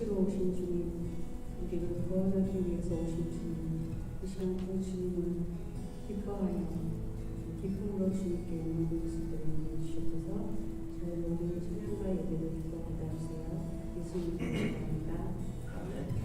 계시로 오신 주님, 우리를 구원하기 위해서 오신 주님, 이 시간도 주님을 기뻐하여 기쁨으로 주님께 영광 드리는 주셔서 저희 모든 찬양과 예배를 기뻐 받아주세요. 예수님 감사합니다.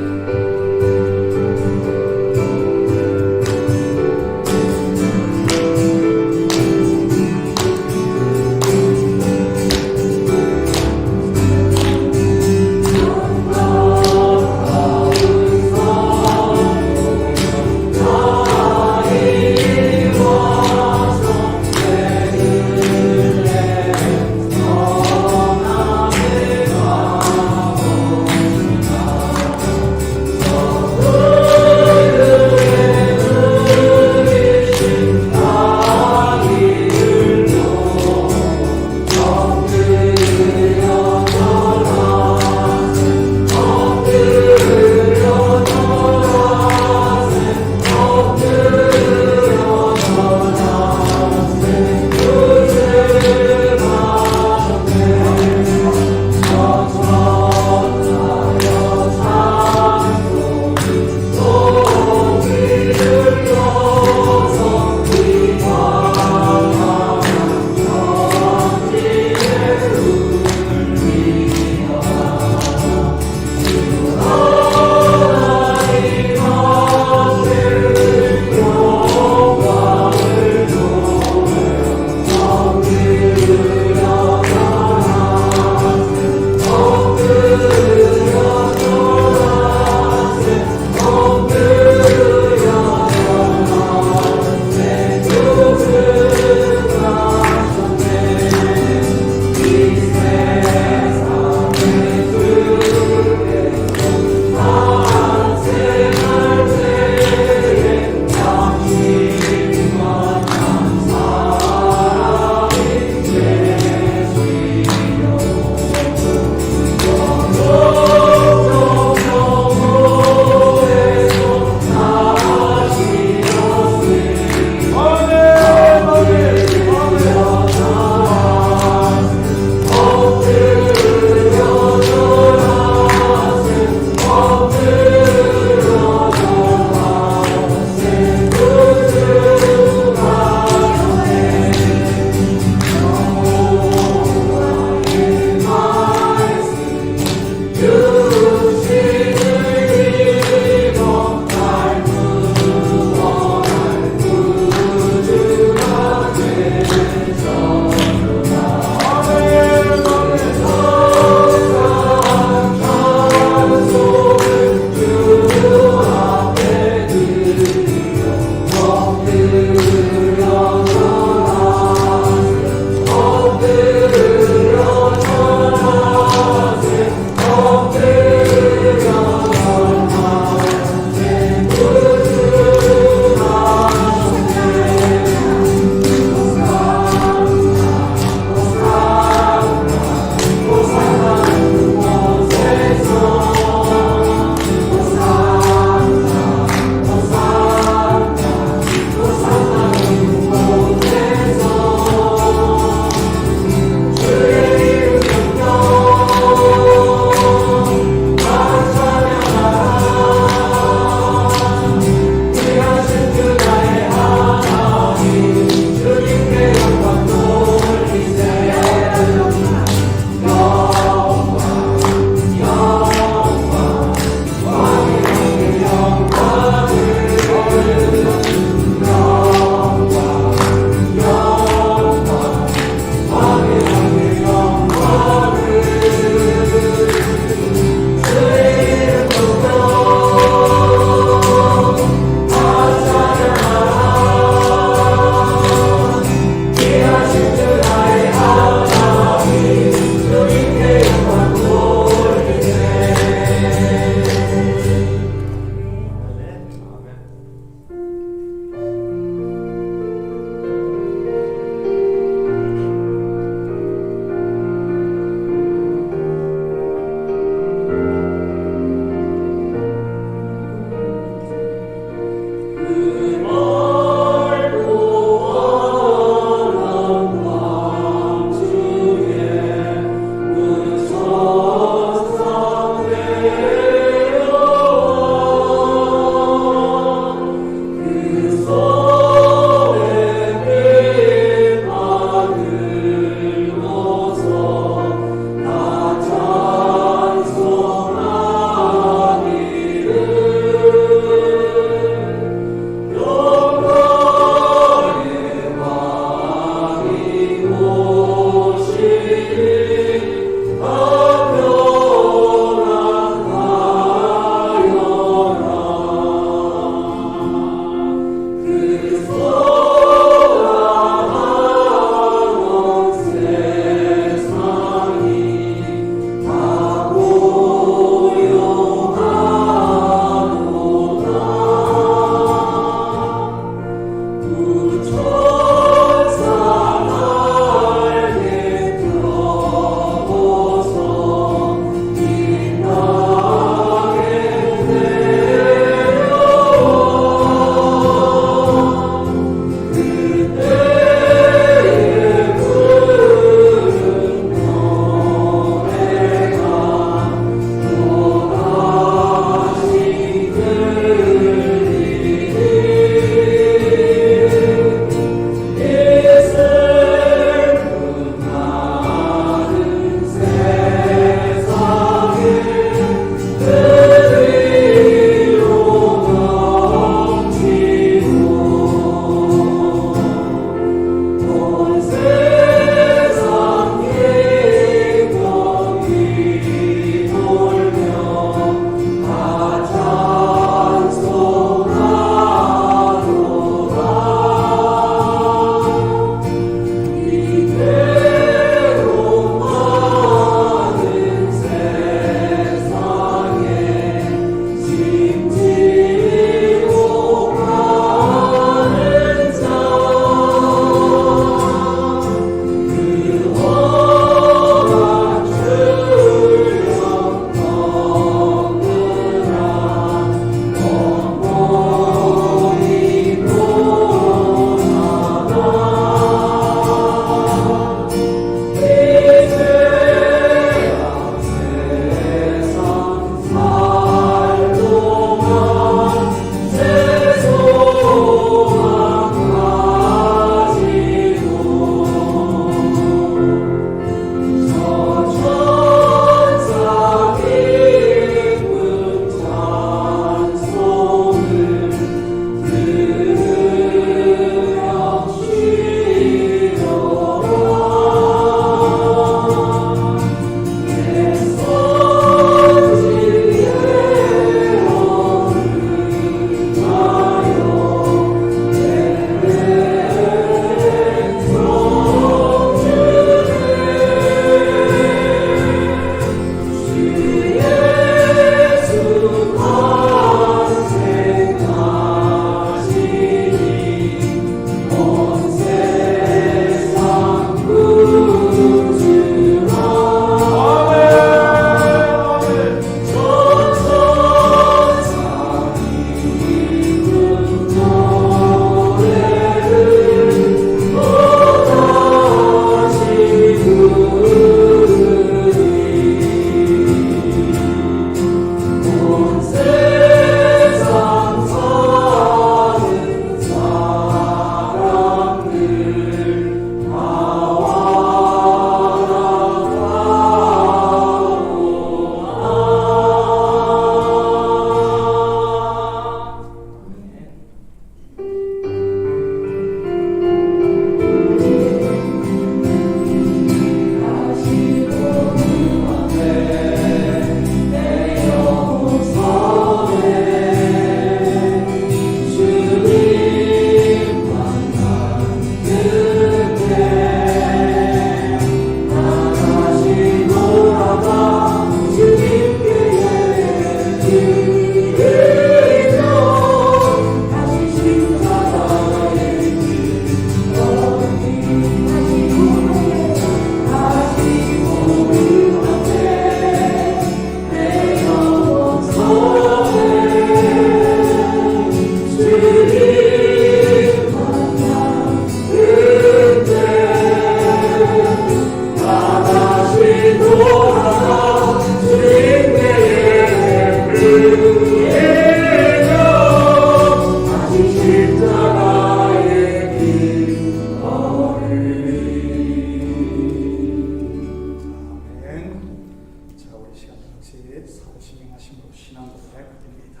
사도시 명하심으로 신앙 고백을 드립니다.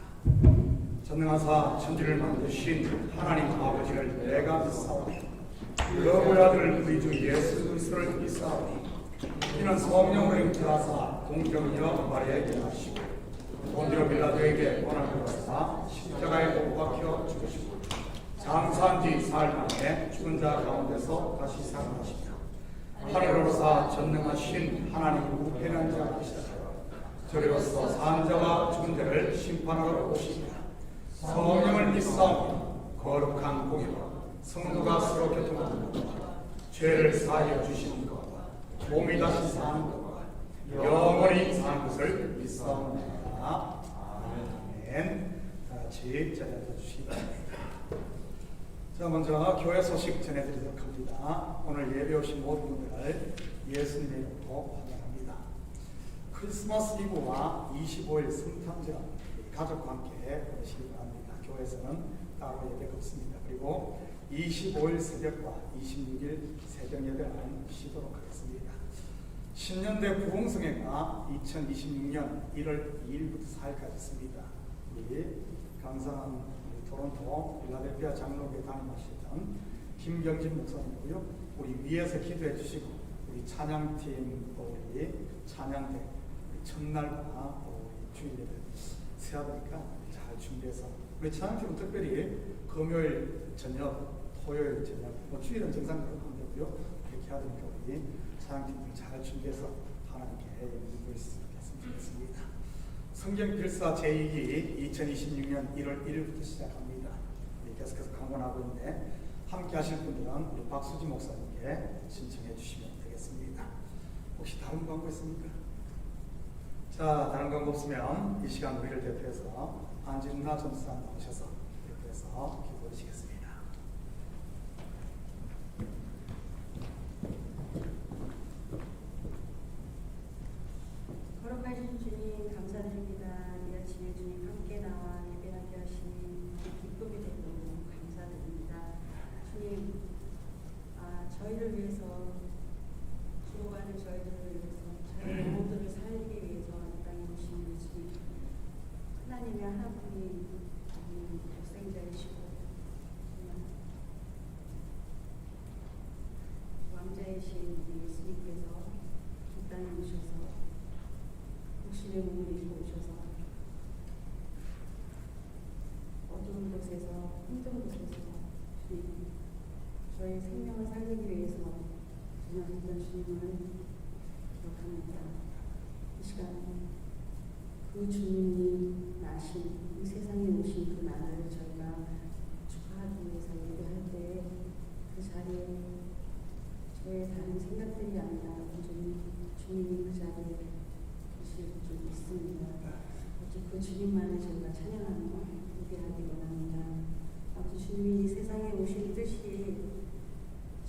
전능하사 천지를 만드신 하나님 아버지를 내가 믿사오니 그 아들을 우리 주 예수 그리스도를 믿사오니 이는 성령으로 인하사 동정녀 마리아에게 하시고 본디오 빌라도에게 고난을 받으사 십자가에 못 박혀 죽으시고 장사한 지 사흘 만에 죽은 자 가운데서 다시 살아나시며 하늘로서 전능하신 하나님 우편한 자 되시다. 저리로서 산 자와 죽은 자를 심판하러 오시니라. 성령을 믿사오니 거룩한 공예로 성도가 서로 교통하는 것과 죄를 사하여 주시는 것과 몸이 다시 사는 것과 영원히 사는 것을 믿사옵니다. 아멘. 다 같이 전해져 주시기 바랍니다. 자, 먼저 교회 소식 전해드리도록 합니다. 오늘 예배 오신 모든 분들을 예수님의 이름으로 환영합니다. 크리스마스 이브와 25일 성탄절 가족과 함께 보내시기 바랍니다. 교회에서는 따로 예배가 없습니다. 그리고 25일 새벽과 26일 새벽 예배는 쉬도록 하겠습니다. 신년대 부흥성회가 2026년 1월 2일부터 4일까지 있습니다. 우리 강산 토론토 필라델피아 장로교회 담임하시던 김경진 목사님이고요. 우리 위에서 기도해 주시고 우리 찬양팀 또 우리 찬양대 우리 첫날과 또 우리 주일 예배 세야 되니까 잘 준비해서 우리 찬양팀은 특별히 금요일 저녁, 토요일 저녁, 뭐 주일은 정상적으로 하면 되고요. 이렇게 해야 되니까 우리 찬양팀을 잘 준비해서 하나님께 예배드릴 수 있겠으면 좋겠습니다. 성경 필사 제2기 2026년 1월 1일부터 시작합니다. 계속해서 강론하고 있는데 함께 하실 분들은 우리 박수지 목사님께 신청해 주시면 되겠습니다. 혹시 다른 광고 있습니까? 자, 다른 광고 없으면 이 시간 우리를 대표해서 안진나 전수사님 나오셔서 대표해서 기도해 주시겠습니다. 거룩하신 주님 감사드립니다. 이 아침에 주님 함께 나와 예배하게 하시니 기쁨이 되고 감사드립니다. 주님, 저희를 위해서 죽어가는 저희들을 위해서 저희 영혼들을 살리기 위해서 이 땅에 오신 예수님, 하나님의 한 분이 독생자이시고 왕자이신 우리 예수님께서 이 땅에 오셔서 육신의 몸을 입고 오셔서 어두운 곳에서 힘든 곳에서 주님 저의 생명을 살리기 위해서 전하셨던 주님을 기억합니다. 이 시간 그 주님이 나신 이 세상에 오신 그 날을 저희가 축하하기 위해서 예배할 때 그 자리에 저의 다른 생각들이 아니라 주님이 그 자리에 계실 줄 믿습니다. 오직 그 주님만을 저희가 찬양하며 예배하기 원합니다. 아버지 주님이 이 세상에 오신 뜻이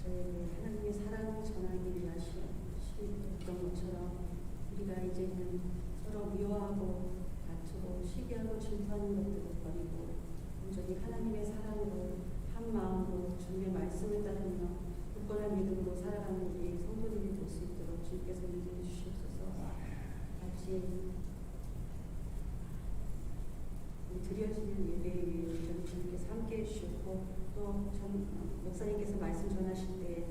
저에게 하나님의 사랑을 전하기 위하셨던 것처럼 우리가 이제는 서로 미워하고 다투고 시기하고 질투하는 것들을 버리고 온전히 하나님의 사랑으로 한 마음으로 주님의 말씀을 따르며 굳건한 믿음으로 살아가는 우리 성도들이 될 수 있도록 주님께서 인도해 주시옵소서. 같이 드려지는 예배에 위해 주님께서 함께해 주셨고 또 목사님께서 말씀 전하실 때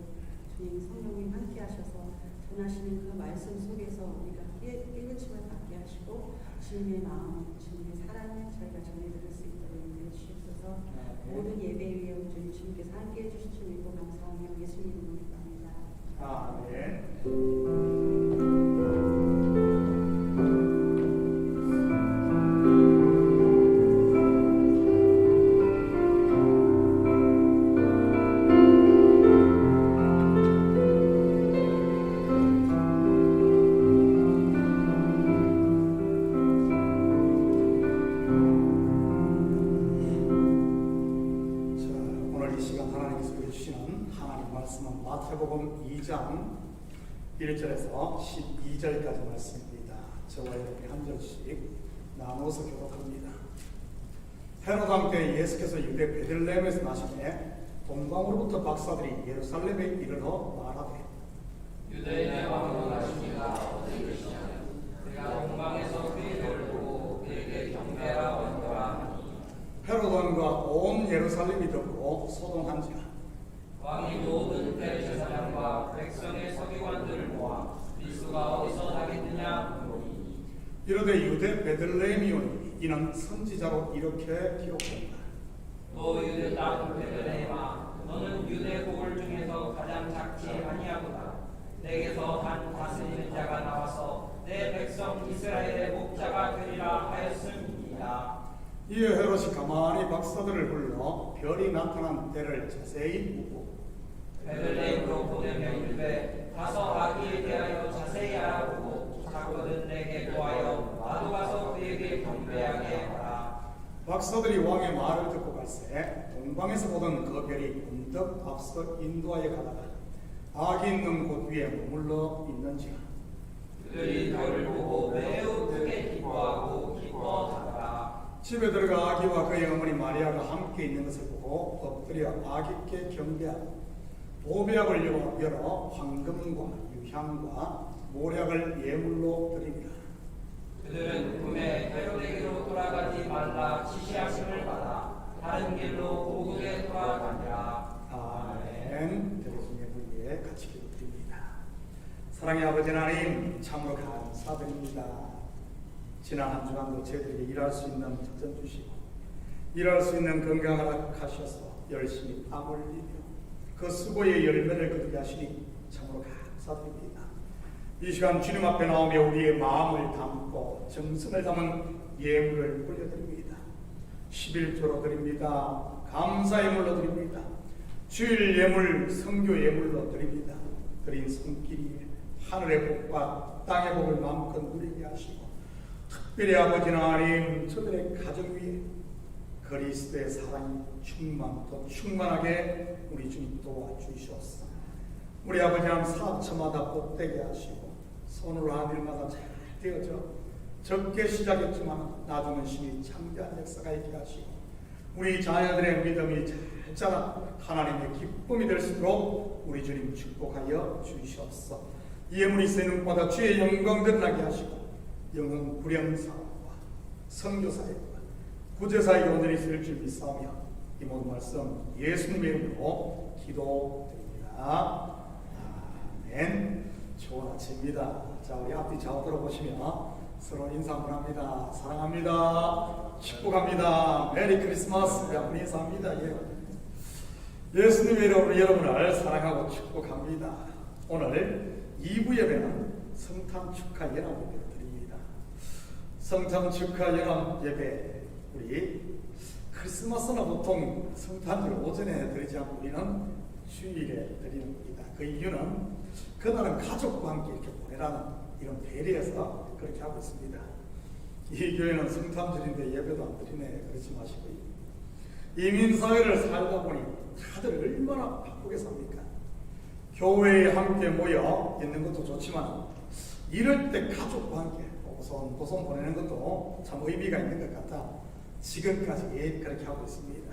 주님 성령님 함께 하셔서 전하시는 그 말씀 속에서 우리가 깨우침을 받게 하시고 주님의 마음, 주님의 사랑을 저희가 전해드릴 수 있도록 인도해 주시옵소서. 모든 예배 위에 온전히 주님께서 함께해 주신 줄 믿고 감사하며 예수님 이름으로 기도합니다. 아멘. 마태복음 2장 1절에서 12절까지 말씀입니다. 저와 여러분이 한 절씩 나눠서 교독합니다. 헤롯 왕 때 예수께서 유대 베들레헴에서 나시매 동방으로부터 박사들이 예루살렘에 이르러 말하되 유대인의 왕으로 나십니다. 어디 계시냐면 그가 동방에서 그의 온 예루살렘이 듣고 소동한지라. 왕이 모든 대제사장과 백성의 서기관들을 모아 그리스도가 어디서 나겠느냐 물으니 이르되 유대 베들레헴이오니 이는 선지자로 이렇게 기록된다. 또 유대 땅 베들레헴아 너는 유대 고을 중에서 가장 작지 아니하구나. 내게서 한 다스리는 자가 나와서 내 백성 이스라엘의 목자가 되리라 하였음이니이다. 이에 헤롯이 가만히 박사들을 불러 별이 나타난 때를 자세히 보고 베들레헴으로 보내며 이르되 가서 아기에 대하여 자세히 알아보고 자거든 내게 구하여 나도 가서 그에게 경배하게 하라. 박사들이 왕의 말을 듣고 갈새 동방에서 보던 그 별이 문득 앞서 인도하여 가다가 아기 있는 곳 위에 머물러 있는지라. 그들이 별을 보고 매우 크게 기뻐하고 기뻐하더라. 집에 들어가 아기와 그의 어머니 마리아가 함께 있는 것을 보고 엎드려 아기께 경배하고 보배약을 열어 황금과 유향과 모략을 예물로 드리니라. 그들은 꿈에 헤로데기로 돌아가지 말라 지시하심을 받아 다른 길로 고국에 돌아가니라. 아멘. 들으신 예물에 같이 기도드립니다. 사랑의 아버지 하나님, 참으로 감사드립니다. 지난 한 주간도 저희들에게 일할 수 있는 특전 주시고 일할 수 있는 건강을 하셔서 열심히 땀 흘리며 그 수고의 열매를 거두게 하시니 참으로 감사드립니다. 이 시간 주님 앞에 나오며 우리의 마음을 담고 정성을 담은 예물을 올려드립니다. 11조로 드립니다. 감사의 물로 드립니다. 주일 예물, 성교 예물로 드립니다. 드린 손길이 하늘의 복과 땅의 복을 마음껏 누리게 하시고 특별히 아버지 하나님 저들의 가정 위에 그리스도의 사랑이 충만하게 우리 주님 도와주시옵소서. 우리 아버지 하나님 사업처마다 복되게 하시고 손으로 하는 일마다 잘 되어져 적게 시작했지만 나중은 심히 창대한 역사가 있게 하시고 우리 자녀들의 믿음이 잘 자라 하나님의 기쁨이 될 수 있도록 우리 주님 축복하여 주시옵소서. 이 예물이 쓰이는 곳마다 주의 영광 드러나게 하시고 영혼 구령사와 선교사역과 구제사의 온전히 있을 줄 믿사오며 이 모든 말씀 예수님의 이름으로 기도드립니다. 아멘. 좋은 아침입니다. 자, 우리 앞뒤 좌우 돌아보시며 서로 인사 한번 합니다. 사랑합니다. 축복합니다. 메리 크리스마스. 여러분 인사합니다. 예수님의 이름으로 여러분을 사랑하고 축복합니다. 오늘 2부 예배는 성탄 축하 연합 예배를 드립니다. 성탄 축하 연합 예배, 우리 크리스마스는 보통 성탄절 오전에 드리지 않고 우리는 주일에 드리는 겁니다. 그 이유는 그날은 가족과 함께 이렇게 보내라는 이런 배려에서 그렇게 하고 있습니다. 이 교회는 성탄절인데 예배도 안 드리네. 그러지 마시고요. 이민사회를 살다 보니 다들 얼마나 바쁘게 삽니까? 교회에 함께 모여 있는 것도 좋지만 이럴 때 가족과 함께 보송 보내는 것도 참 의미가 있는 것 같아 지금까지 그렇게 하고 있습니다.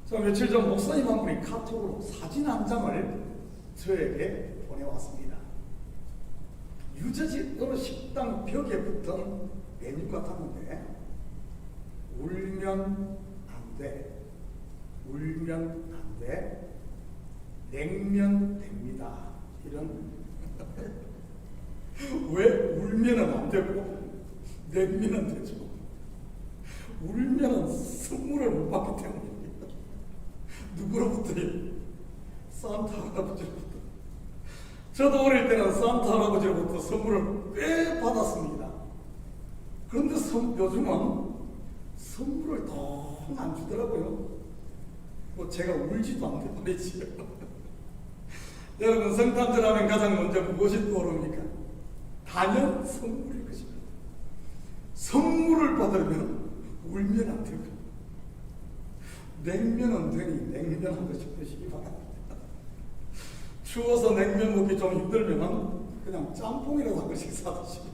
저 며칠 전 목사님 한 분이 카톡으로 사진 한 장을 저에게 보내왔습니다. 유저지 어느 식당 벽에 붙은 메뉴 같았는데 울면 안 돼, 울면 안 돼, 냉면 됩니다. 이런 왜 울면은 안 되고 냉면은 되죠? 울면은 선물을 못 받기 때문입니다. 누구로부터요? 산타 할아버지로부터. 저도 어릴 때는 산타 할아버지로부터 선물을 꽤 받았습니다. 그런데 요즘은 선물을 더 안 주더라고요. 뭐 제가 울지도 않는 말이지요. 여러분, 성탄절 하면 가장 먼저 무엇이 떠오릅니까? 단연 선물일 것입니다. 선물을 받으면 울면 안 되고 냉면은 되니 냉면 한 번씩 드시기 바랍니다. 추워서 냉면 먹기 좀 힘들면 그냥 짬뽕이라도 한 번씩 사드시기.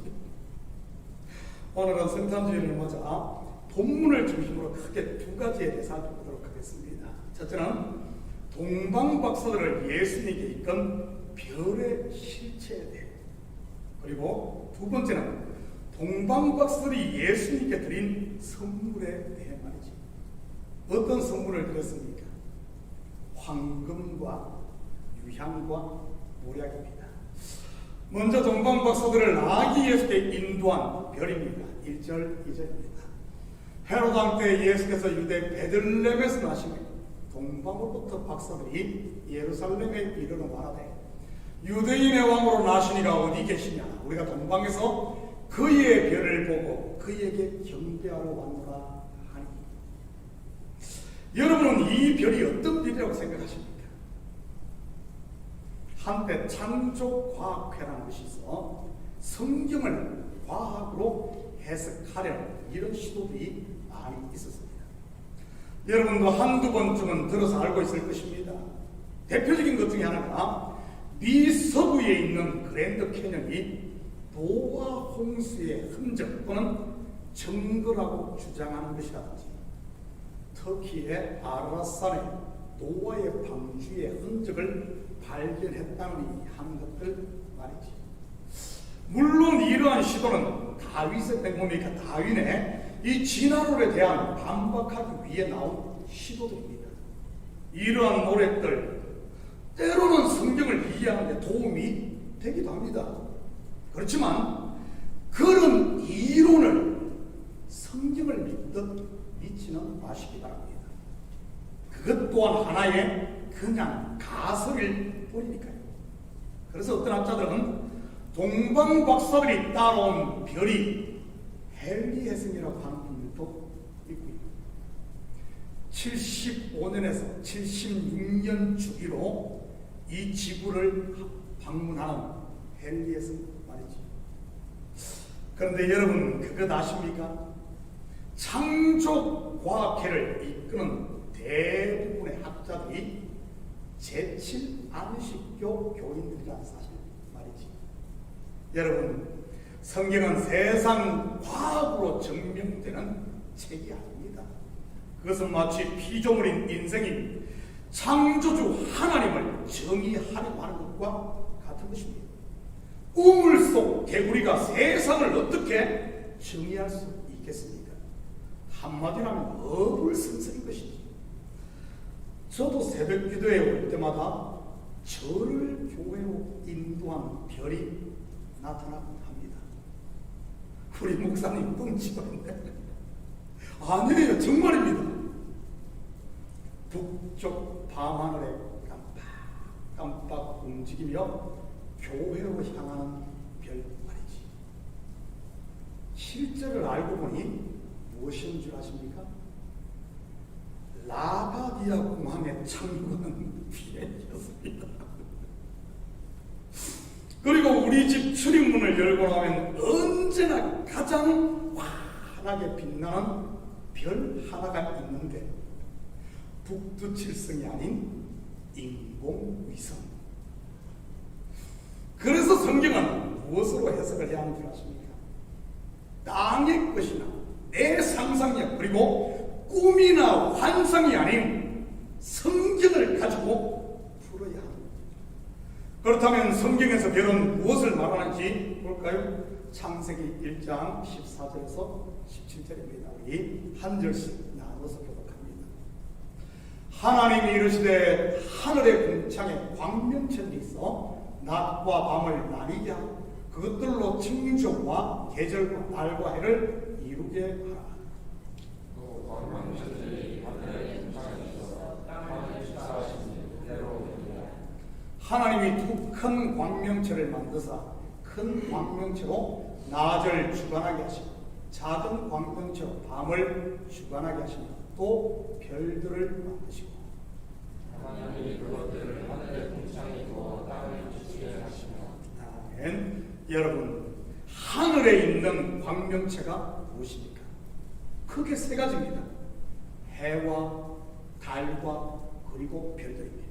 오늘은 성탄주일을 맞아 본문을 중심으로 크게 두 가지에 대해 살펴보도록 하겠습니다. 첫째는 동방박사들을 예수님께 이끈 별의 실체에 대해, 그리고 두 번째는 동방박사들이 예수님께 드린 선물에 대해 말이지. 어떤 선물을 드렸습니까? 황금과 유향과 모략입니다. 먼저 동방 박사들을 아기 예수께 인도한 별입니다. 1절, 2절입니다. 헤롯 왕 때 예수께서 유대 베들레헴에서 나시며 동방으로부터 박사들이 예루살렘에 이르러 말하되 유대인의 왕으로 나시니가 어디 계시냐? 우리가 동방에서 그의 별을 보고 그에게 경배하러 왔노라 하니. 여러분은 이 별이 어떤 별이라고 생각하십니까? 한때 창조과학회라는 것이 있어 성경을 과학으로 해석하려는 이런 시도들이 많이 있었습니다. 여러분도 한두 번쯤은 들어서 알고 있을 것입니다. 대표적인 것 중에 하나가 미 서부에 있는 그랜드 캐년이 노아 홍수의 흔적 또는 증거라고 주장하는 것이라든지, 터키의 아라산에 노아의 방주의 흔적을 발견했다는 하는 것들 말이지. 물론 이러한 시도는 다윗의 뭡니까? 다윈의 이 진화론에 대한 반박하기 위해 나온 시도들입니다. 이러한 노력들 때로는 성경을 이해하는 데 도움이 되기도 합니다. 그렇지만 그런 이론을 성경을 믿듯 믿지는 마시기 바랍니다. 그것 또한 하나의 그냥 가설일 뿐이니까요. 그래서 어떤 학자들은 동방 박사들이 따라온 별이 헨리해성이라고 하는 분들도 있고요. 75년에서 76년 주기로 이 지구를 방문하는 헨리해성 말이지. 그런데 여러분 그것 아십니까? 창조과학회를 이끄는 대부분의 학자들이 제칠 안식교 교인들이라는 사실 말이지. 여러분, 성경은 세상 과학으로 증명되는 책이 아닙니다. 그것은 마치 피조물인 인생이 창조주 하나님을 정의하려고 하는 것과 같은 것입니다. 우물 속 개구리가 세상을 어떻게 정의할 수 있겠습니까? 한마디로 하면 어불성설인 것이지. 저도 새벽 기도에 올 때마다 저를 교회로 인도한 별이 나타나곤 합니다. 우리 목사님 뻥치거든요. 아니에요, 정말입니다. 북쪽 밤하늘에 깜빡깜빡 움직이며 교회로 향하는 별 말이지. 실제를 알고 보니 무엇인 줄 아십니까? 라가디아 공항에 착륙하는 비행기였습니다. 그리고 우리 집 출입문을 열고 나면 언제나 가장 환하게 빛나는 별 하나가 있는데 북두칠성이 아닌 인공위성. 그래서 성경은 무엇으로 해석을 해야 하는 줄 아십니까? 땅의 것이나 내 상상력 그리고 꿈이나 환상이 아닌 성경을 가지고 풀어야 합니다. 그렇다면 성경에서 별은 무엇을 말하는지 볼까요? 창세기 1장 14절에서 17절입니다. 우리 한 절씩 나눠서 교독합니다. 하나님이 이르시되 하늘의 궁창에 광명천이 있어 낮과 밤을 나뉘게 하고 그것들로 청정과 계절과 달과 해를 이루게 하라. 하나님이 두 큰 광명체를 만드사 큰 광명체로 낮을 주관하게 하시고 작은 광명체로 밤을 주관하게 하시며 또 별들을 만드시고 하나님이 그것들을 하늘의 궁창에 두어 땅을 지키게 하시며. 아멘. 여러분, 하늘에 있는 광명체가 무엇입니까? 크게 세 가지입니다. 해와 달과 그리고 별들입니다.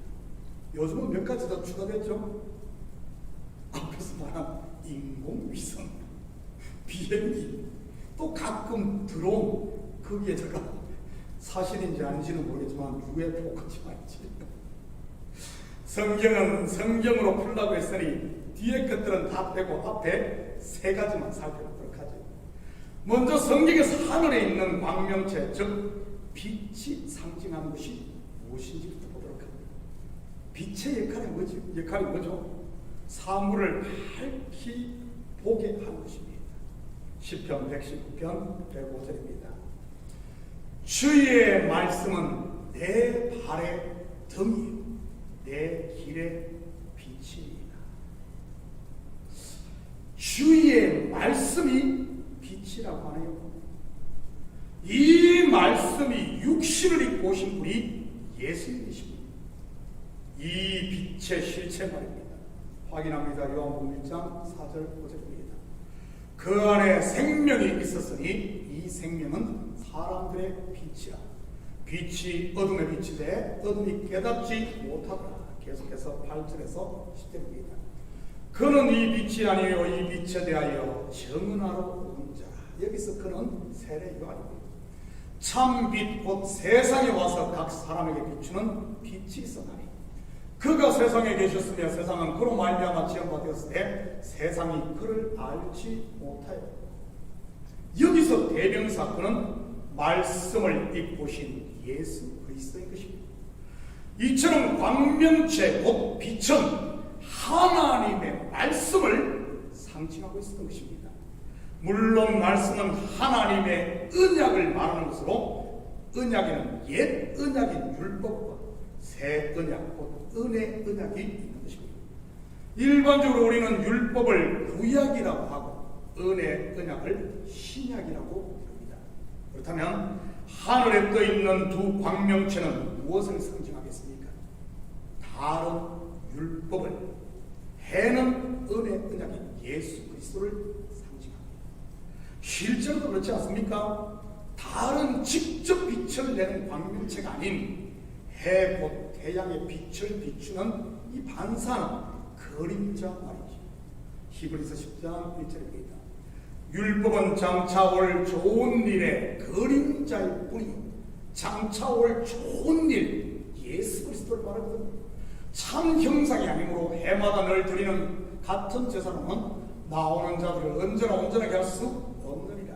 요즘은 몇 가지 더 추가됐죠? 앞에서 말한 인공위성, 비행기, 또 가끔 드론, 거기에 제가 사실인지 아닌지는 모르겠지만 UFO 같이 말이지. 성경은 성경으로 풀라고 했으니 뒤에 것들은 다 빼고 앞에 세 가지만 살펴보도록 하죠. 먼저 성경에서 하늘에 있는 광명체, 즉 빛이 상징하는 것이 무엇인지부터 보도록 합니다. 빛의 역할이 뭐죠? 사물을 밝히 보게 하는 것입니다. 시편 119편 105절입니다. 주의 말씀은 내 발의 등이요 내 길의 빛이니라. 주의 말씀이 빛이라고 하네요. 이 말씀이 육신을 입고 오신 분이 예수님이십니다. 이 빛의 실체 말입니다. 확인합니다. 요한복음 1장 4절 5절입니다. 그 안에 생명이 있었으니 이 생명은 사람들의 빛이라. 빛이 어둠의 빛이 돼 어둠이 깨닫지 못하더라. 계속해서 8절에서 10절입니다. 그는 이 빛이 아니요 이 빛에 대하여 증언하러 온 자라. 여기서 그는 세례 요한입니다. 참 빛 곧 세상에 와서 각 사람에게 비추는 빛이 있었나니 그가 세상에 계셨으며 세상은 그로 말미암아 지음바 되었을 때 세상이 그를 알지 못하여. 여기서 대명사 그는 말씀을 입고 오신 예수 그리스도인 것입니다. 이처럼 광명체 곧 빛은 하나님의 말씀을 상징하고 있었던 것입니다. 물론 말씀은 하나님의 언약을 말하는 것으로 언약에는 옛 언약인 율법과 새 언약 곧 은혜 언약이 있는 것입니다. 일반적으로 우리는 율법을 구약이라고 하고 은혜 언약을 신약이라고 부릅니다. 그렇다면 하늘에 떠 있는 두 광명체는 무엇을 상징하겠습니까? 다른 율법을 해는 은혜 언약인 예수 그리스도를 상징합니다. 실제로도 그렇지 않습니까? 다른 직접 빛을 내는 광명체가 아닌 해 곧 태양의 빛을 비추는 이 반사는 그림자 말이죠. 히브리서 10장 1절입니다. 율법은 장차 올 좋은 일의 그림자일 뿐이요 장차 올 좋은 일 예수 그리스도를 말하거든요. 참 형상이 아니므로 해마다 늘 드리는 같은 제사로는 나오는 자들을 언제나 온전하게 할 수 없느니라.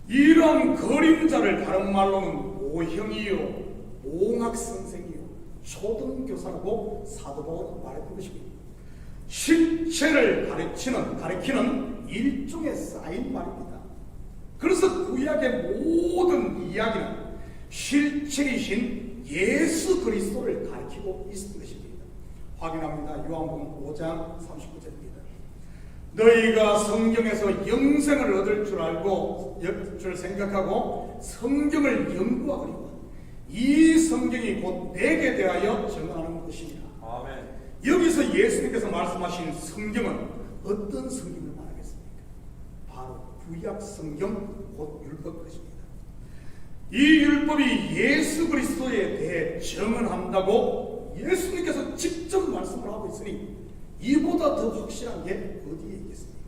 이런 그림자를 다른 말로는 모형이요 몽학선생이요 초등교사라고 사도 바울은 말했던 것입니다. 실체를 가리키는 일종의 사인 말입니다. 그래서 구약의 모든 이야기는 실체이신 예수 그리스도를 가리키고 있었던 것입니다. 확인합니다. 요한복음 5장 39절입니다. 너희가 성경에서 영생을 얻을 줄 생각하고 성경을 연구하거니와 이 성경이 곧 내게 대하여 증언하는 것이니라. 아멘. 여기서 예수님께서 말씀하신 성경은 어떤 성경을 말하겠습니까? 바로 구약 성경 곧 율법 것입니다. 이 율법이 예수 그리스도에 대해 증언한다고 예수님께서 직접 말씀을 하고 있으니 이보다 더 확실한 게 어디에 있겠습니까?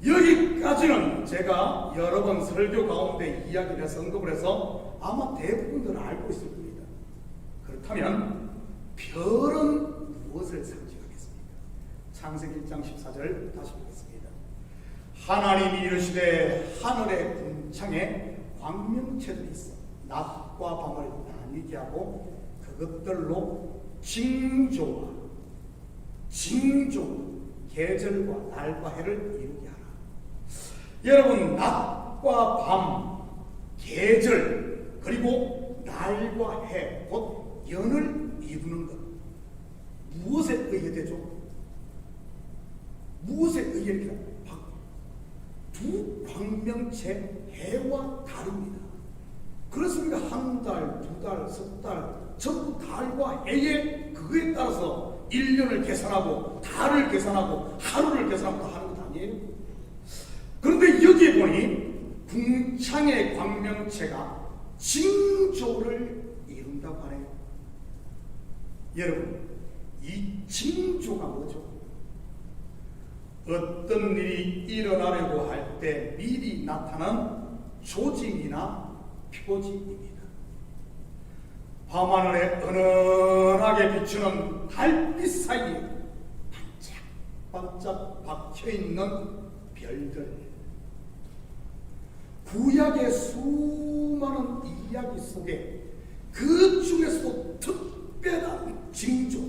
여기까지는 제가 여러 번 설교 가운데 이야기를 해서 언급을 해서 아마 대부분들 알고 있을 겁니다. 그렇다면 별은 무엇을 상징하겠습니까? 창세기 1장 14절 다시 보겠습니다. 하나님이 이르시되 하늘의 궁창에 광명체들이 있어 낮과 밤을 나뉘게 하고 그것들로 징조 계절과 날과 해를 이루게 하라. 여러분 낮과 밤 계절 그리고 날과 해 곧 연을 이루는 것 무엇에 의해 되죠? 무엇에 의해 이렇게 두 광명체 해와 달입니다. 그렇습니까? 한 달, 두 달, 석 달 전부 달과 해에 그거에 따라서 1년을 계산하고 달을 계산하고 하루를 계산하고 하는 것 아니에요? 그런데 여기에 보니 궁창의 광명체가 징조를 이룬다고 하네요. 여러분 이 징조가 뭐죠? 어떤 일이 일어나려고 할 때 미리 나타난 조짐이나 표징입니다. 밤하늘에 은은하게 비추는 달빛 사이에 반짝반짝 박혀있는 별들, 구약의 수많은 수많은 이야기 속에 그 중에서도 특별한 징조,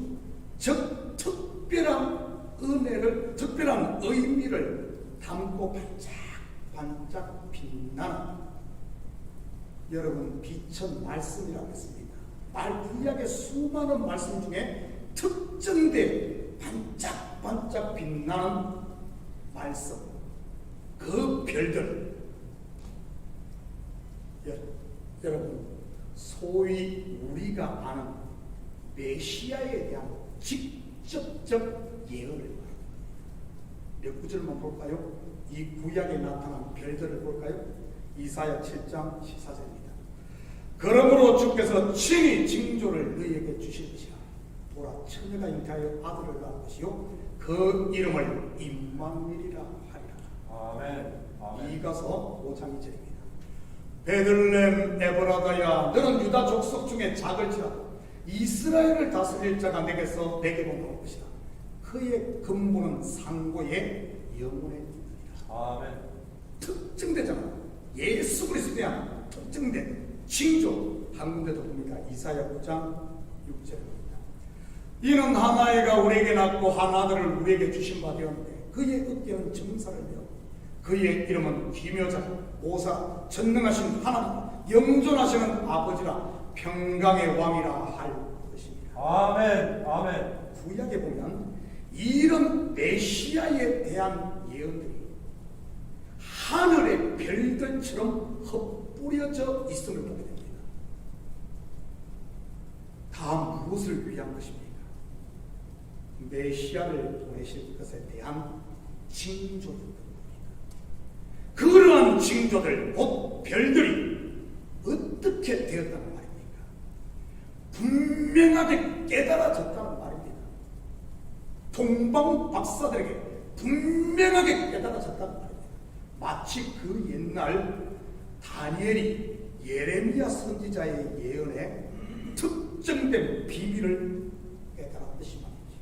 즉 특별한 은혜를, 특별한 의미를 담고 반짝반짝 빛나는 여러분 비천 말씀이라고 했습니다. 구약의 수많은 말씀 중에 특정된 반짝반짝 빛나는 말씀, 그 별들, 여러분 소위 우리가 아는 메시아에 대한 직접적 예언을 말합니다. 몇 구절만 볼까요? 이 구약에 나타난 별들을 볼까요? 이사야 7장 14절입니다. 그러므로 주께서 친히 징조를 너희에게 주실 것이라. 보라, 처녀가 잉태하여 아들을 낳을 것이요 그 이름을 임마누엘이라 하리라. 아멘. 아멘. 이가서 5장 2절입니다. 베들레헴 에브라다야, 너는 유다 족속 중에 작을지라도 이스라엘을 다스릴 자가 내게로 나올 것이라. 그의 근본은 상고의 영혼에 있느니라. 아멘. 특정되잖아. 예수 그리스도에 대한 특정된 징조 한 군데도 봅니다. 이사야 9장 6절입니다. 이는 한 아이가 우리에게 낳고 한 아들을 우리에게 주신 바 되었는데 그의 어깨는 정사를 메어 그의 이름은 기묘자, 모사, 전능하신 하나님, 영존하시는 아버지라, 평강의 왕이라 할 것입니다. 아멘. 아멘. 구약에 보면 이런 메시아에 대한 예언들이 하늘의 별들처럼 흩뿌려져 있음을 보게 됩니다. 다음 무엇을 위한 것입니까? 메시아를 보내실 것에 대한 징조입니다. 그러한 징조들, 곧 별들이 어떻게 되었다는 말입니까? 분명하게 깨달아졌다는 말입니다. 동방 박사들에게 분명하게 깨달아졌다는 말입니다. 마치 그 옛날 다니엘이 예레미야 선지자의 예언에 특정된 비밀을 깨달았듯이 말이죠.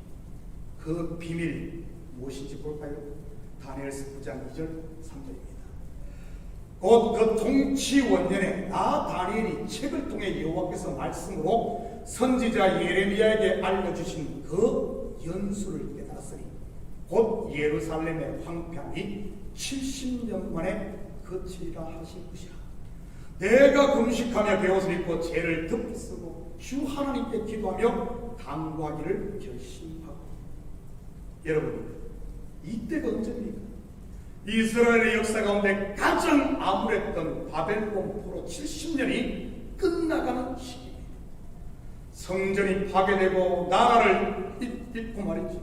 그 비밀 무엇인지 볼까요? 다니엘서 9장 2절 3절입니다. 곧 그 통치 원년에 나 다니엘이 책을 통해 여호와께서 말씀으로 선지자 예레미야에게 알려주신 그 연수를 깨달았으니 곧 예루살렘의 황폐함이 70년 만에 그치리라 하신 것이라. 내가 금식하며 베옷을 입고 죄를 덮게 쓰고 주 하나님께 기도하며 간구하기를 결심하고. 여러분, 이때가 언제입니까? 이스라엘의 역사 가운데 가장 암울했던 바벨론 포로 70년이 끝나가는 시기입니다. 성전이 파괴되고 나라를 잃고 말이죠.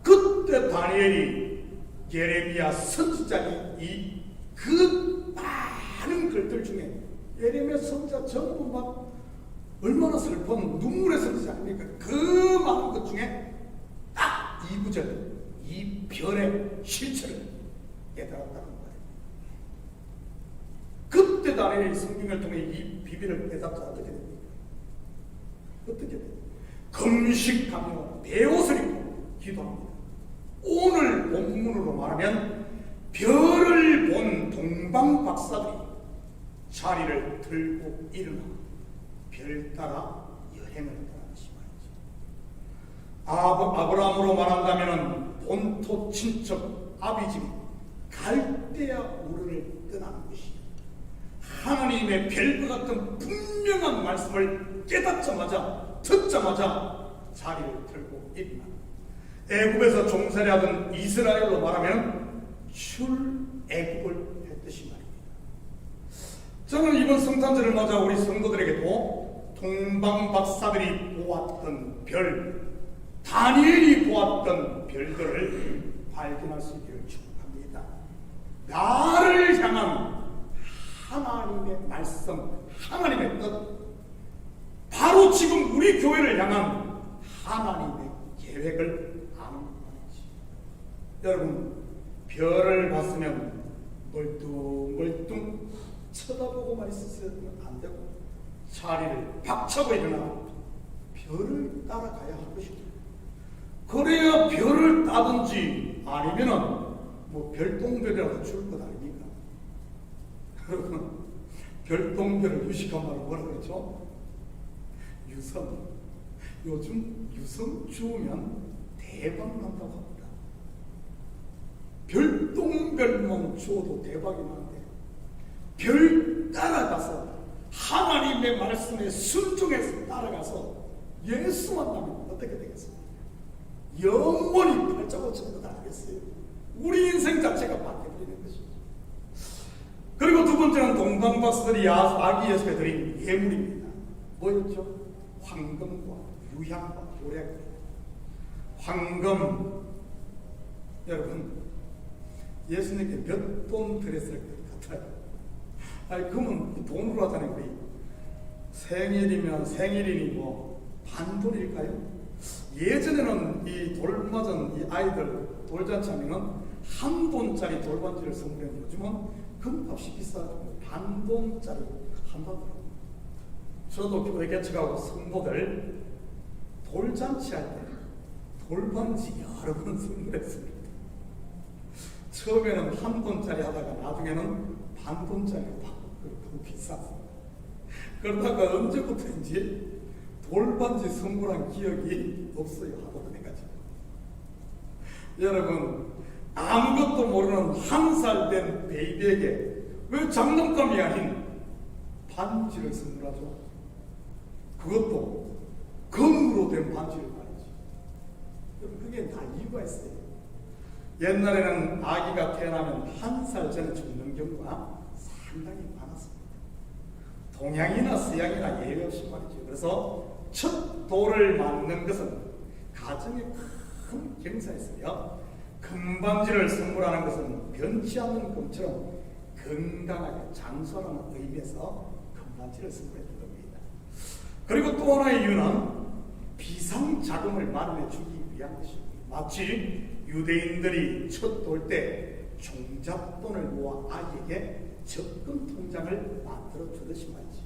그때 다니엘이 예레미야 선지자의 그 많은 글들 중에 예레미야 선지자 전부 막 얼마나 슬픈 눈물의 선지자 아닙니까? 그 많은 것 중에 딱 2구절 이 별의 실체를 깨달았다는 말입니다. 그때 다니엘이 성경을 통해 이 비밀을 깨닫자 어떻게 됩니까? 어떻게 됩니까? 금식하며 베옷을 입고 기도합니다. 오늘 본문으로 말하면 별을 본 동방 박사들이 자리를 들고 일어나 별 따라 여행을 떠난 것이 말이죠. 아브라함으로 말한다면 본토 친척 아비집이 갈대아 우르를 떠나는 것이 하나님의 별과 같은 분명한 말씀을 깨닫자마자 듣자마자 자리를 들고 일어나 애굽에서 종살이 하던 이스라엘로 말하면 출애굽을 했듯이 말입니다. 저는 이번 성탄절을 맞아 우리 성도들에게도 동방 박사들이 보았던 별, 다니엘이 보았던 별들을 발견할 수 있기를 축복합니다. 나를 향한 하나님의 말씀, 하나님의 뜻, 바로 지금 우리 교회를 향한 하나님의 계획을 아는 것이지. 여러분, 별을 봤으면 멀뚱멀뚱 쳐다보고만 있으면 안 되고 자리를 박차고 일어나 별을 따라가야 할 것입니다. 그래야 별을 따든지 아니면은 뭐 별똥별이라도 줄 것 아닙니까? 여러분, 별똥별을 유식한 말로 뭐라고 그랬죠? 유성. 요즘 유성 주우면 대박 난다고 합니다. 별똥별만 주워도 대박이 나는데 별 따라가서 하나님의 말씀에 순종해서 따라가서 예수 만나면 어떻게 되겠습니까? 영원히 발자국처럼 다르겠어요. 우리 인생 자체가 바뀌어버리는 것이죠. 그리고 두 번째는 동방박사들이 아기 예수에 드린 예물입니다. 뭐였죠? 황금과 유향과 모략입니다. 황금, 여러분 예수님께 몇 돈 드렸을 것 같아요? 아니 그러면 돈으로 하자니 우리 생일이면 생일이니 뭐 반돈일까요? 예전에는 이 돌맞은 이 아이들 돌잔치 하면은 한 돈짜리 돌반지를 선물했는데 요즘은 금값이 비싸가지고 반돈짜리 한다더라고요. 저도 교회 개척하고 성도들 돌잔치 할 때 돌반지 여러 번 선물했습니다. 처음에는 한 돈짜리 하다가 나중에는 반 돈짜리로 바꾸고 너무 비쌌습니다. 그러다가 언제부터인지 돌반지 선물한 기억이 없어요. 하고 해가지고 여러분 아무것도 모르는 한 살 된 베이비에게 왜 장난감이 아닌 반지를 선물하죠? 그것도 금으로 된 반지를 말이지. 그게 다 이유가 있어요. 옛날에는 아기가 태어나면 한 살 전에 죽는 경우가 상당히 많았습니다. 동양이나 서양이나 예외 없이 말이죠. 그래서 첫 돌을 맞는 것은 가정에 큰 경사였으며 금반지를 선물하는 것은 변치 않는 금처럼 건강하게 장수하는 의미에서 금반지를 선물했던 겁니다. 그리고 또 하나의 이유는 비상자금을 마련해 주기 위한 것입니다. 마치 유대인들이 첫 돌 때 종잣돈을 모아 아이에게 적금 통장을 만들어 주듯이 말이지.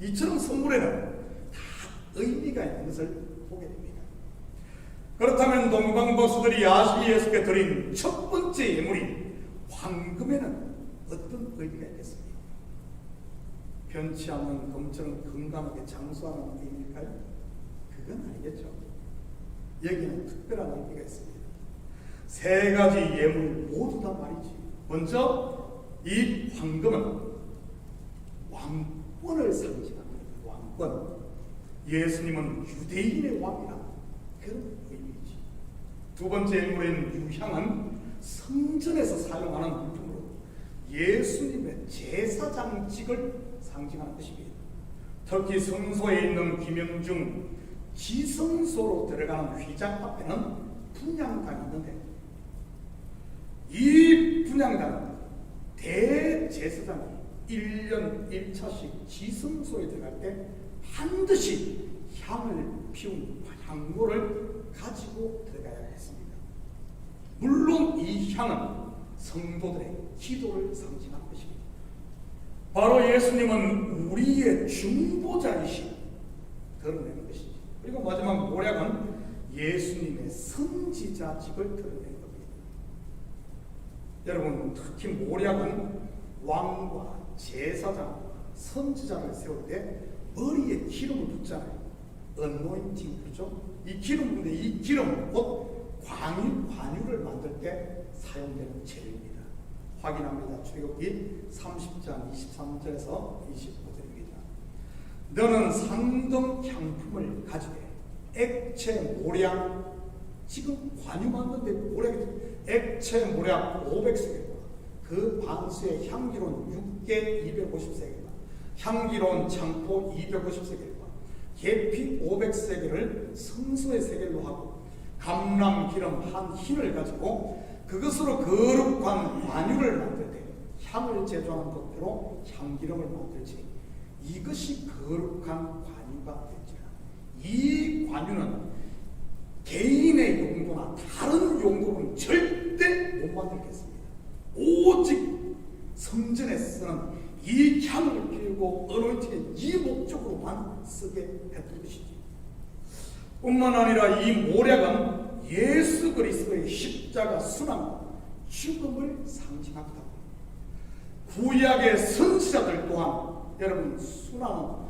이처럼 선물에는 다 의미가 있는 것을 보게 됩니다. 그렇다면 동방박사들이 아기 예수께 드린 첫 번째 예물이 황금에는 어떤 의미가 있겠습니까? 변치 않는 금처럼 건강하게 장수하는 의미일까요? 그건 아니겠죠. 여기는 특별한 의미가 있습니다. 세 가지 예물 모두 다 말이지. 먼저 이 황금은 왕권을 상징합니다. 왕권. 예수님은 유대인의 왕이라 그런 의미이지. 두 번째 예물인 유향은 성전에서 사용하는 물품으로 예수님의 제사장직을 상징하는 것입니다. 특히 성소에 있는 기명 중 지성소로 들어가는 휘장 앞에는 분향단이 있는데 이 분향단은 대제사장이 1년 1차씩 지성소에 들어갈 때 반드시 향을 피운 향로를 가지고 들어가야 했습니다. 물론 이 향은 성도들의 기도를 상징하는 것입니다. 바로 예수님은 우리의 중보자이심을 드러내는 것이죠. 그리고 마지막 모략은 예수님의 선지자직을 드러내는 겁니다. 여러분 특히 모략은 왕과 제사장, 선지자를 세울 때 머리에 기름을 붓잖아요. 어노인팅 그렇죠? 이 기름인데 이 기름 곧 관유를 만들 때 사용되는 재료입니다. 확인합니다. 출애굽기 30장 23절에서 25절입니다. 너는 상등 향품을 가지되 액체 모략, 지금 관유 만드는데 모략이 액체 모략 500세겔과 그 반수의 향기로운 육개 250세겔과 향기로운 창포 250세겔과 계피 500세겔을 성소의 세겔로 하고 감람 기름 한 흰을 가지고 그것으로 거룩한 관유를 만들 때 향을 제조하는 법대로 향기름을 만들지 이것이 거룩한 관유가 될지라. 이 관유는 개인의 용도나 다른 용도로는 절대 못 만들겠습니다. 오직 성전에 쓰는 이 향을 피우고 어노인팅의 이 목적으로만 쓰게 했던 것이지. 뿐만 아니라 이 모략은 예수 그리스도의 십자가 순환 죽음을 상징하기도 합니다. 구약의 선지자들 또한 여러분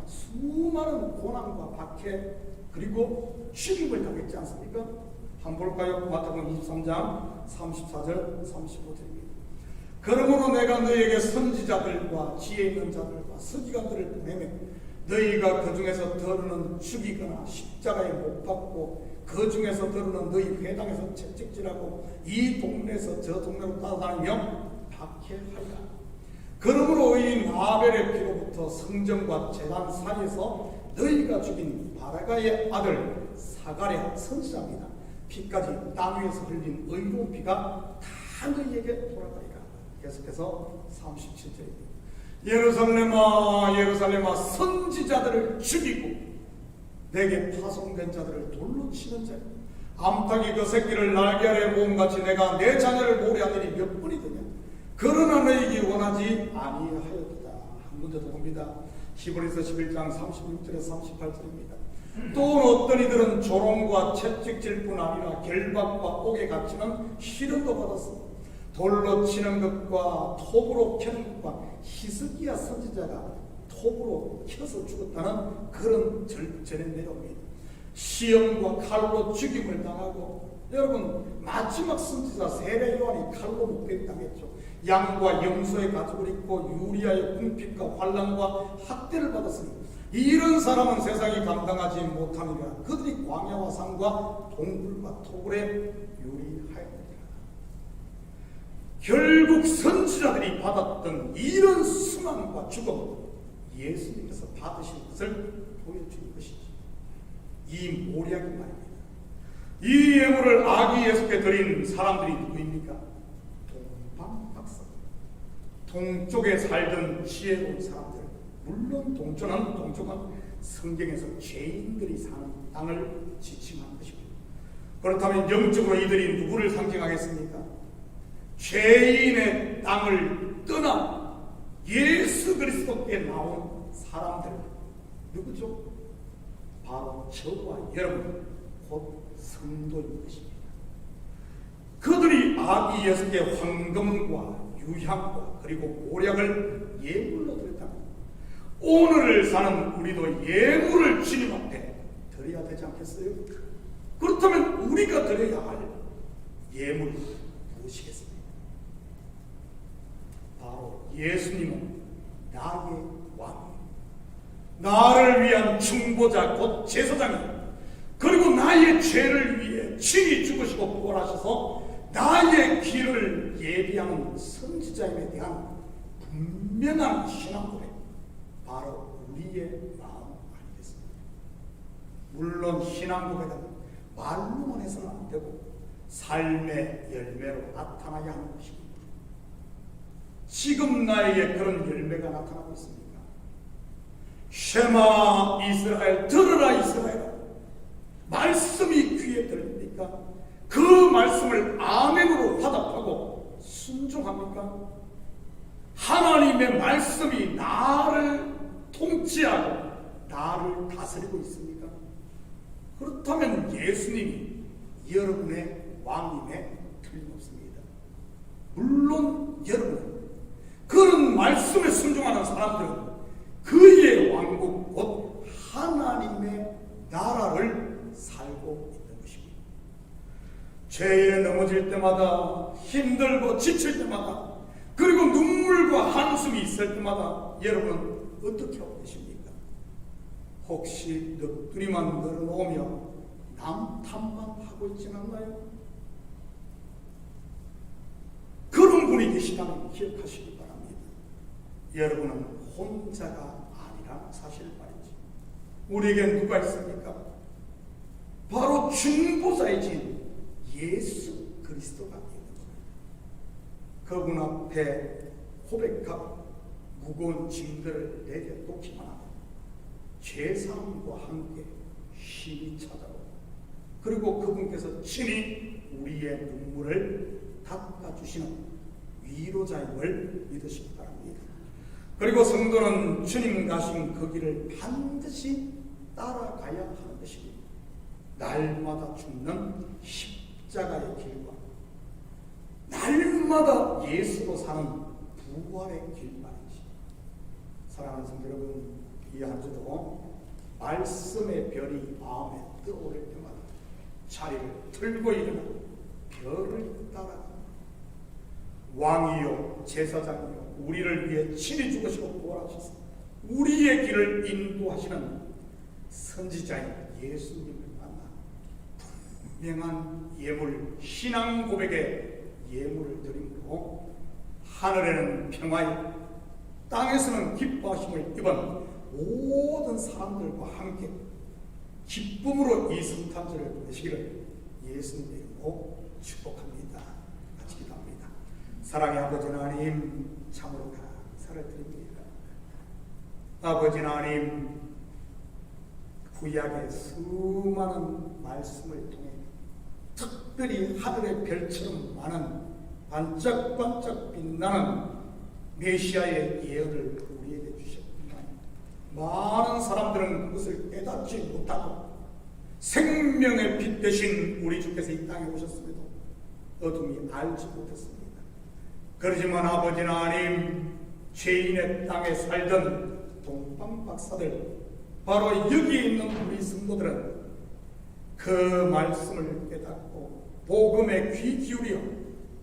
수많은 고난과 박해 그리고 죽임을 당했지 않습니까? 한번 볼까요? 마태복음 23장 34절 35절입니다. 그러므로 내가 너희에게 선지자들과 지혜 있는 자들과 서기관들을 보내며 너희가 그 중에서 더러는 죽이거나 십자가에 못 박고 그 중에서 더러는 너희 회당에서 채찍질하고 이 동네에서 저 동네로 따라다니며 박해하리라. 그러므로 이 나벨의 피로부터 성전과 제단 사이에서 너희가 죽인 바라가의 아들 사가랴 선지자입니다. 피까지 땅 위에서 흘린 의로운 피가 다 너희에게 돌아가리라. 계속해서 37절입니다. 예루살렘아 예루살렘아 선지자들을 죽이고 내게 파송된 자들을 돌로 치는 자여, 암탉이 그 새끼를 날개 아래 모음같이 내가 내 자녀를 모래하더니 몇 번이 되냐. 그러나 너희에게 원하지 아니하였다. 한 문제 더 봅니다. 히브리서 11장 36절에서 38절입니다. 또 어떤 이들은 조롱과 채찍질뿐 아니라 결박과 옥에 갇히는 시련도 받았습니다. 돌로 치는 것과 톱으로 켜는 것과 히스기야 선지자가 톱으로 켜서 죽었다는 그런 절전의 내용입니다. 시험과 칼로 죽임을 당하고, 여러분 마지막 선지자 세례 요한이 칼로 목베이 당했죠. 양과 염소의 가죽을 입고 유리아의 궁핍과 환난과 학대를 받았습니다. 이런 사람은 세상이 감당하지 못하느라 그들이 광야와 산과 동굴과 토굴에 유리하였느니라. 결국 선지자들이 받았던 이런 수난과 죽음, 예수님께서 받으신 것을 보여주는 것이죠. 이 모략이 말입니다. 이 예물을 아기 예수께 드린 사람들이 누구입니까? 동방박사, 동쪽에 살던 지혜로운 사람들. 물론 동쪽은 성경에서 죄인들이 사는 땅을 지칭하는 것입니다. 그렇다면 영적으로 이들이 누구를 상징하겠습니까? 죄인의 땅을 떠나 예수 그리스도께 나온 사람들. 누구죠? 바로 저와 여러분, 곧 성도인 것입니다. 그들이 아기 예수께 황금과 유향과 그리고 모략을 예물로 드렸다면, 오늘을 사는 우리도 예물을 주님 앞에 드려야 되지 않겠어요? 그렇다면 우리가 드려야 할 예물은 무엇이겠습니까? 바로 예수님은 나의 왕, 나를 위한 중보자 곧 제사장이요, 그리고 나의 죄를 위해 친히 죽으시고 부활하셔서 나의 길을 예비하는 선지자임에 대한 분명한 신앙 고백, 바로 우리의 마음 아니겠습니까? 물론 신앙 고백은 말로만 해서는 안 되고 삶의 열매로 나타나야 하는 것입니다. 지금 나에게 그런 열매가 나타나고 있습니까? 쉐마 이스라엘, 들으라 이스라엘, 말씀이 귀에 들립니까? 그 말씀을 아멘으로 화답하고 순종합니까? 하나님의 말씀이 나를 통치하고 나를 다스리고 있습니까? 그렇다면 예수님이 여러분의 왕임에 틀림없습니다. 물론 여러분, 그런 말씀에 순종하는 사람들은 그의 왕국 곧 하나님의 나라를 살고 있는 것입니다. 죄에 넘어질 때마다, 힘들고 지칠 때마다, 그리고 눈물과 한숨이 있을 때마다 여러분은 어떻게 하고 계십니까? 혹시 넋두리만 늘어놓으며 남 탓만 하고 있지 않나요? 그런 분이 계시다면 기억하시기 바랍니다. 여러분은 혼자가 아니라 사실 말이지. 우리에게 누가 있습니까? 바로 중보자이신 예수 그리스도가 있는 거예요. 그분 앞에 고백하고 무거운 짐들을 내려놓기만 하고 죄사함과 함께 힘이 찾아오고, 그리고 그분께서 친히 우리의 눈물을 닦아주시는 위로자임을 믿으시기 바랍니다. 그리고 성도는 주님 가신 그 길을 반드시 따라가야 하는 것입니다. 날마다 죽는 십자가의 길과 날마다 예수로 사는 부활의 길 말이지. 사랑하는 성도 여러분, 이 한 주도 말씀의 별이 마음에 떠오를 때마다 자리를 들고 일어나 별을 따라 왕이요 제사장이요 우리를 위해 친히 죽으시고 부활하셔서 우리의 길을 인도하시는 선지자인 예수님을 만나 분명한 예물, 신앙 고백의 예물을 드림으로 하늘에는 평화에 땅에서는 기뻐하심을 입은 모든 사람들과 함께 기쁨으로 이 성탄절을 보내시기를 예수님의 이름으로 축복합니다. 같이 기도합니다. 사랑의 아버지 하나님, 참으로 감사를 드립니다. 아버지 하나님, 구약의 수많은 말씀을 통해 특별히 하늘의 별처럼 많은 반짝반짝 빛나는 메시아의 예언을 우리에게 주셨지만 많은 사람들은 그것을 깨닫지 못하고 생명의 빛 대신 우리 주께서 이 땅에 오셨음에도 어둠이 알지 못했습니다. 그렇지만 아버지 하나님, 죄인의 땅에 살던 동방박사들, 바로 여기 있는 우리 성도들은 그 말씀을 깨닫고 복음에 귀 기울여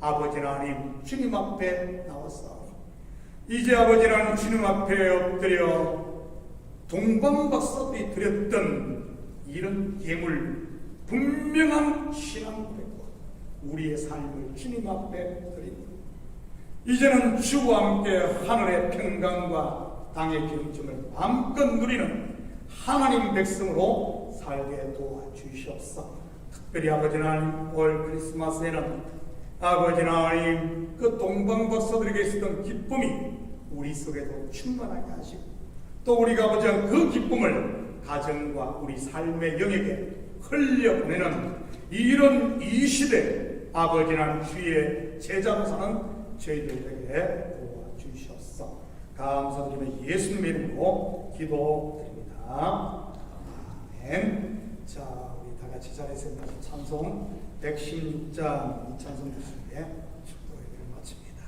아버지 하나님 주님 앞에 나왔사오니 이제 아버지 하나님 주님 앞에 엎드려 동방박사들이 드렸던 이런 예물, 분명한 신앙 고백과 우리의 삶을 주님 앞에 드립니다. 이제는 주와 함께 하늘의 평강과 땅의 경증을 마음껏 누리는 하나님 백성으로 살게 도와주시옵소서. 특별히 아버지 하나님, 올 크리스마스에는 아버지 하나님 그 동방박사들에게 있었던 기쁨이 우리 속에도 충만하게 하시고 또 우리가 아버지 그 기쁨을 가정과 우리 삶의 영역에 흘려보내는 이런 이 시대 아버지 하나님 주의 제자로 사는 저희들에게 도와주시옵소서. 감사드리며 예수님의 이름으로 기도드립니다. 아멘. 자, 우리 다 같이 자리에서 찬송 116장 찬송 주시기에 축도 예배를 마칩니다.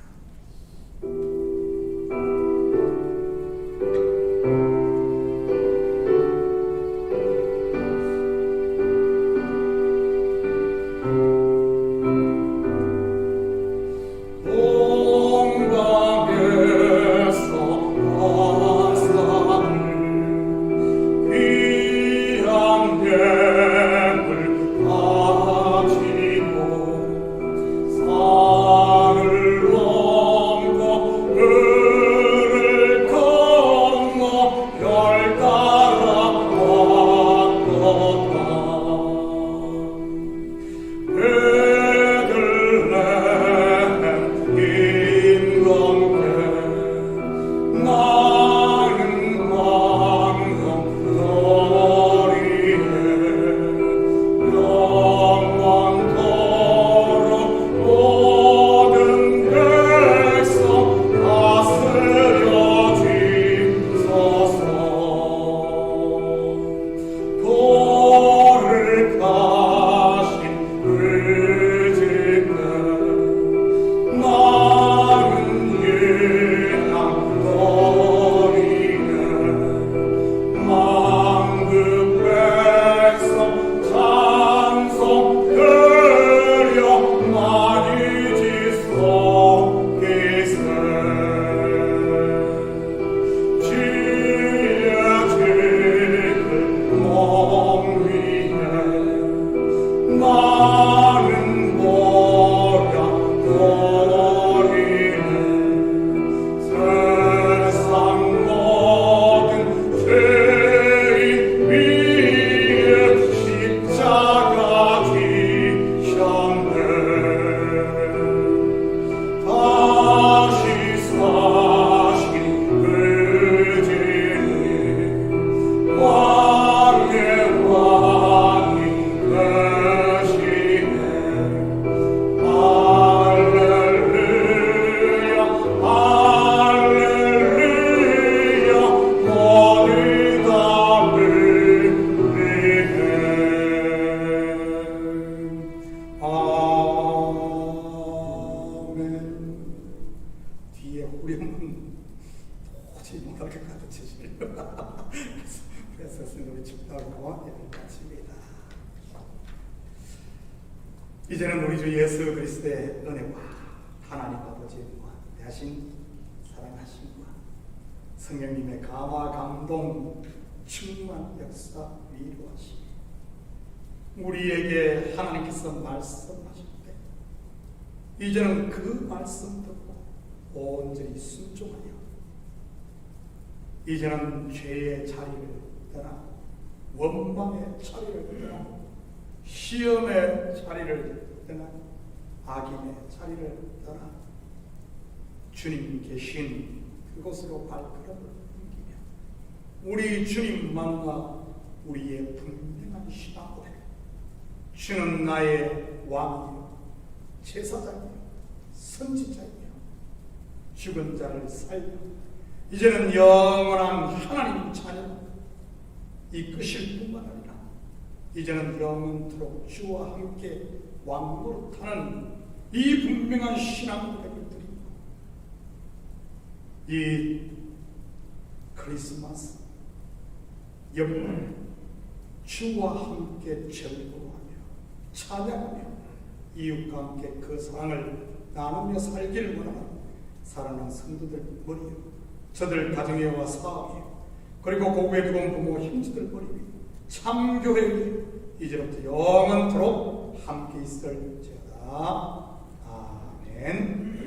하지 못할 것 같으시네요. 그래서 우리 축도하고 예배를 마칩니다. 이제는 우리 주 예수 그리스도의 은혜와 하나님 아버지의 대하신 사랑하심과 성령님의 감화 감동 충만 역사 위로하심 우리에게 하나님께서 말씀하실 때 이제는 그 말씀 듣고 온전히 순종하여 이제는 죄의 자리를 떠나 원망의 자리를 떠나 시험의 자리를 떠나 악인의 자리를 떠나 주님 계신 그곳으로 발걸음을 옮기며 우리 주님 만나 우리의 분명한 신앙 고백 주는 나의 왕이요 제사장이요 선지자이며 죽은 자를 살려 이제는 영원한 하나님 자녀 이끄실 뿐만 아니라 이제는 영원토록 주와 함께 왕노릇하는 이 분명한 신앙 고백을 드립니다. 이 크리스마스 연말 주와 함께 즐거워하며 찬양하며 이웃과 함께 그 사랑을 나누며 살기를 원하는 사랑하는 성도들 머리에 저들 가정에와 사업에 그리고 고국에 두고 부모 형제들 머리 위에 참교회에 이제부터 영원토록 함께 있을지어다. 아멘.